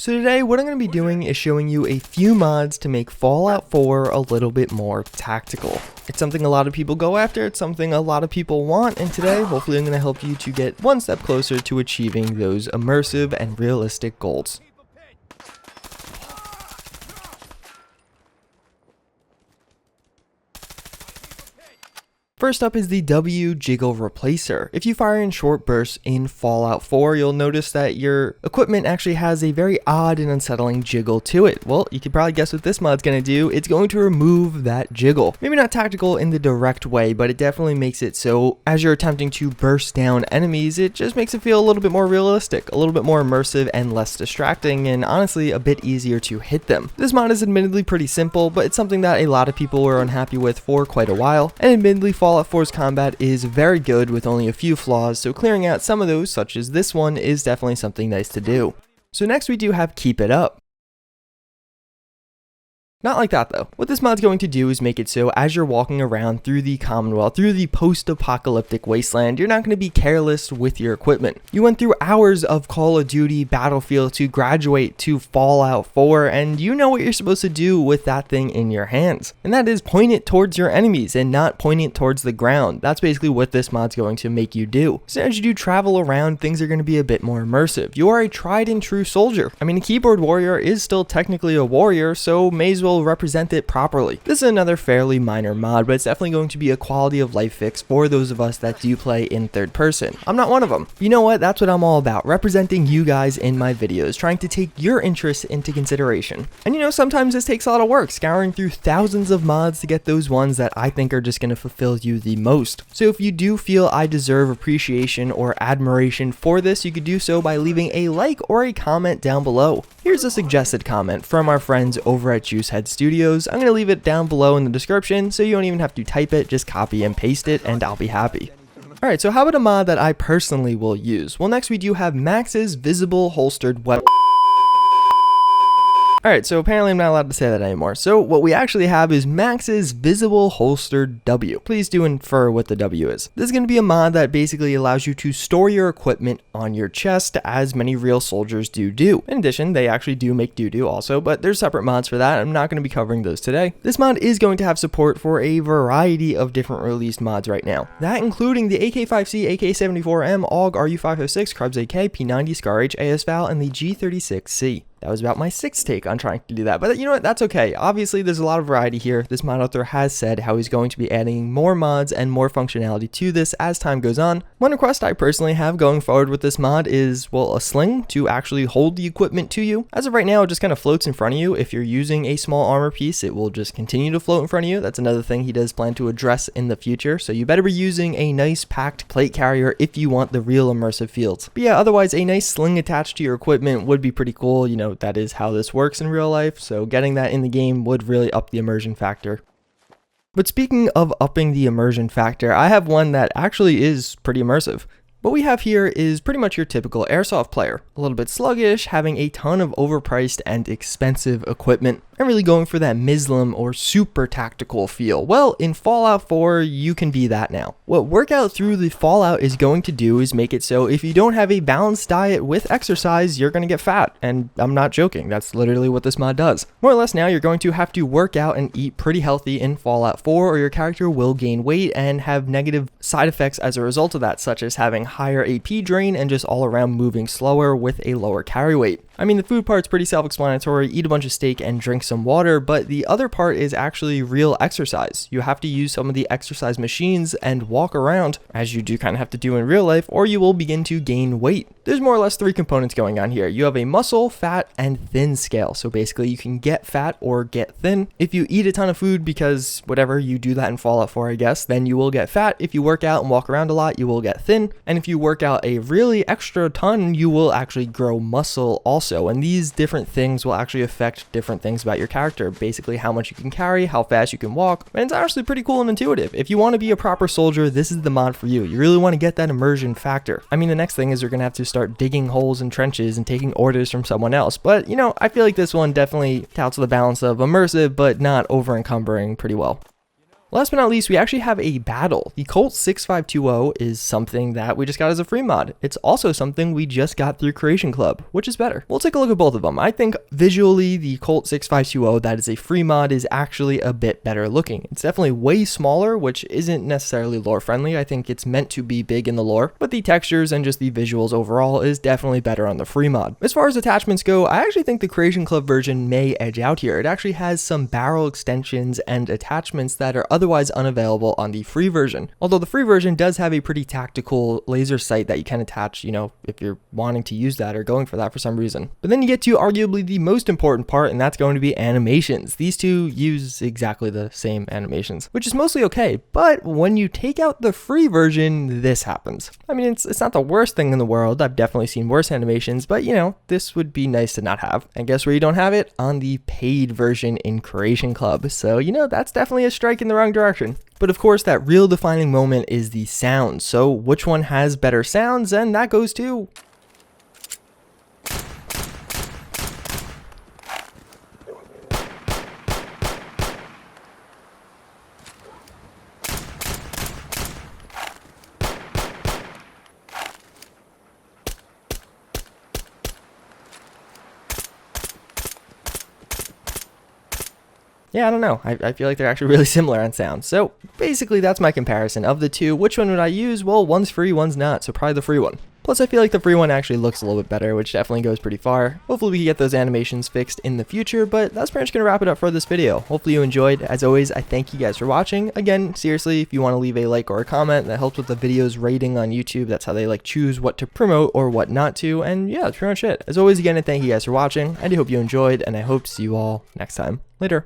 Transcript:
So today what I'm going to be doing is showing you a few mods to make Fallout 4 a little bit more tactical. It's something a lot of people go after, it's something a lot of people want, and today hopefully I'm going to help you to get one step closer to achieving those immersive and realistic goals. First up is the W Jiggle Replacer. If you fire in short bursts in Fallout 4, you'll notice that your equipment actually has a very odd and unsettling jiggle to it. Well, you can probably guess what this mod's going to do. It's going to remove that jiggle. Maybe not tactical in the direct way, but it definitely makes it so as you're attempting to burst down enemies, it just makes it feel a little bit more realistic, a little bit more immersive and less distracting, and honestly a bit easier to hit them. This mod is admittedly pretty simple, but it's something that a lot of people were unhappy with for quite a while, and admittedly Fallout 4's combat is very good with only a few flaws, so clearing out some of those, such as this one, is definitely something nice to do. So next we do have Keep It Up. Not like that though. What this mod's going to do is make it so as you're walking around through the Commonwealth, through the post-apocalyptic wasteland, you're not going to be careless with your equipment. You went through hours of Call of Duty Battlefield to graduate to Fallout 4, and you know what you're supposed to do with that thing in your hands. And that is point it towards your enemies and not point it towards the ground. That's basically what this mod's going to make you do. So as you do travel around, things are going to be a bit more immersive. You are a tried and true soldier. I mean, a keyboard warrior is still technically a warrior, so may as well represent it properly. This is another fairly minor mod, but it's definitely going to be a quality of life fix for those of us that do play in third person. I'm not one of them. You know what? That's what I'm all about, representing you guys in my videos, trying to take your interests into consideration. And you know, sometimes this takes a lot of work, scouring through thousands of mods to get those ones that I think are just going to fulfill you the most. So if you do feel I deserve appreciation or admiration for this, you could do so by leaving a like or a comment down below. Here's a suggested comment from our friends over at JuiceHead Studios. I'm going to leave it down below in the description, so you don't even have to type it, just copy and paste it, and I'll be happy. Alright, so how about a mod that I personally will use? Well, next we do have Max's Visible Holstered Weapon. Alright, so apparently I'm not allowed to say that anymore. So what we actually have is Max's Visible Holstered W. Please do infer what the W is. This is going to be a mod that basically allows you to store your equipment on your chest, as many real soldiers do. In addition, they actually do make doo-doo also, but there's separate mods for that. I'm not going to be covering those today. This mod is going to have support for a variety of different released mods right now. That including the AK-5C, AK-74M, AUG, RU-556, Krebs AK, P90, Scar H, AS-Val, and the G36C. That was about my sixth take on trying to do that, but you know what, that's okay. Obviously, there's a lot of variety here. This mod author has said how he's going to be adding more mods and more functionality to this as time goes on. One request I personally have going forward with this mod is, well, a sling to actually hold the equipment to you. As of right now, it just kind of floats in front of you. If you're using a small armor piece, it will just continue to float in front of you. That's another thing he does plan to address in the future, so you better be using a nice packed plate carrier if you want the real immersive feels. But yeah, otherwise, a nice sling attached to your equipment would be pretty cool. You know, that is how this works in real life, so getting that in the game would really up the immersion factor. But speaking of upping the immersion factor, I have one that actually is pretty immersive. What we have here is pretty much your typical airsoft player, a little bit sluggish, having a ton of overpriced and expensive equipment, and really going for that Muslim or super tactical feel. Well, in Fallout 4, you can be that now. What Workout Through the Fallout is going to do is make it so if you don't have a balanced diet with exercise, you're going to get fat. And I'm not joking, that's literally what this mod does. More or less now, you're going to have to work out and eat pretty healthy in Fallout 4, or your character will gain weight and have negative side effects as a result of that, such as having higher AP drain and just all around moving slower with a lower carry weight. I mean, the food part's pretty self-explanatory, eat a bunch of steak and drink some water, but the other part is actually real exercise. You have to use some of the exercise machines and walk around, as you do kind of have to do in real life, or you will begin to gain weight. There's more or less three components going on here. You have a muscle, fat, and thin scale. So basically you can get fat or get thin. If you eat a ton of food, because whatever, you do that in Fallout 4, I guess, then you will get fat. If you work out and walk around a lot, you will get thin. And if you work out a really extra ton, you will actually grow muscle also. And these different things will actually affect different things about your character. Basically how much you can carry, how fast you can walk. And it's actually pretty cool and intuitive. If you want to be a proper soldier, this is the mod for you. You really want to get that immersion factor. I mean, the next thing is you're going to have to start digging holes in trenches and taking orders from someone else. But, you know, I feel like this one definitely touts the balance of immersive, but not over encumbering pretty well. Last but not least, we actually have a battle. The Colt 6520 is something that we just got as a free mod. It's also something we just got through Creation Club, which is better. We'll take a look at both of them. I think visually the Colt 6520 that is a free mod is actually a bit better looking. It's definitely way smaller, which isn't necessarily lore friendly. I think it's meant to be big in the lore, but the textures and just the visuals overall is definitely better on the free mod. As far as attachments go, I actually think the Creation Club version may edge out here. It actually has some barrel extensions and attachments that are otherwise unavailable on the free version. Although the free version does have a pretty tactical laser sight that you can attach, if you're wanting to use that or going for that for some reason. But then you get to arguably the most important part, and that's going to be animations. These two use exactly the same animations, which is mostly okay. But when you take out the free version, this happens. I mean, it's not the worst thing in the world. I've definitely seen worse animations, but this would be nice to not have. And guess where you don't have it? On the paid version in Creation Club. So, that's definitely a strike in the wrong direction. But of course, that real defining moment is the sound. So which one has better sounds? And that goes to... Yeah, I don't know. I feel like they're actually really similar on sound. So basically that's my comparison of the two. Which one would I use? Well, one's free, one's not. So probably the free one. Plus I feel like the free one actually looks a little bit better, which definitely goes pretty far. Hopefully we can get those animations fixed in the future, but that's pretty much going to wrap it up for this video. Hopefully you enjoyed. As always, I thank you guys for watching. Again, seriously, if you want to leave a like or a comment, that helps with the video's rating on YouTube. That's how they choose what to promote or what not to. And yeah, that's pretty much it. As always, again, I thank you guys for watching. I do hope you enjoyed, and I hope to see you all next time. Later.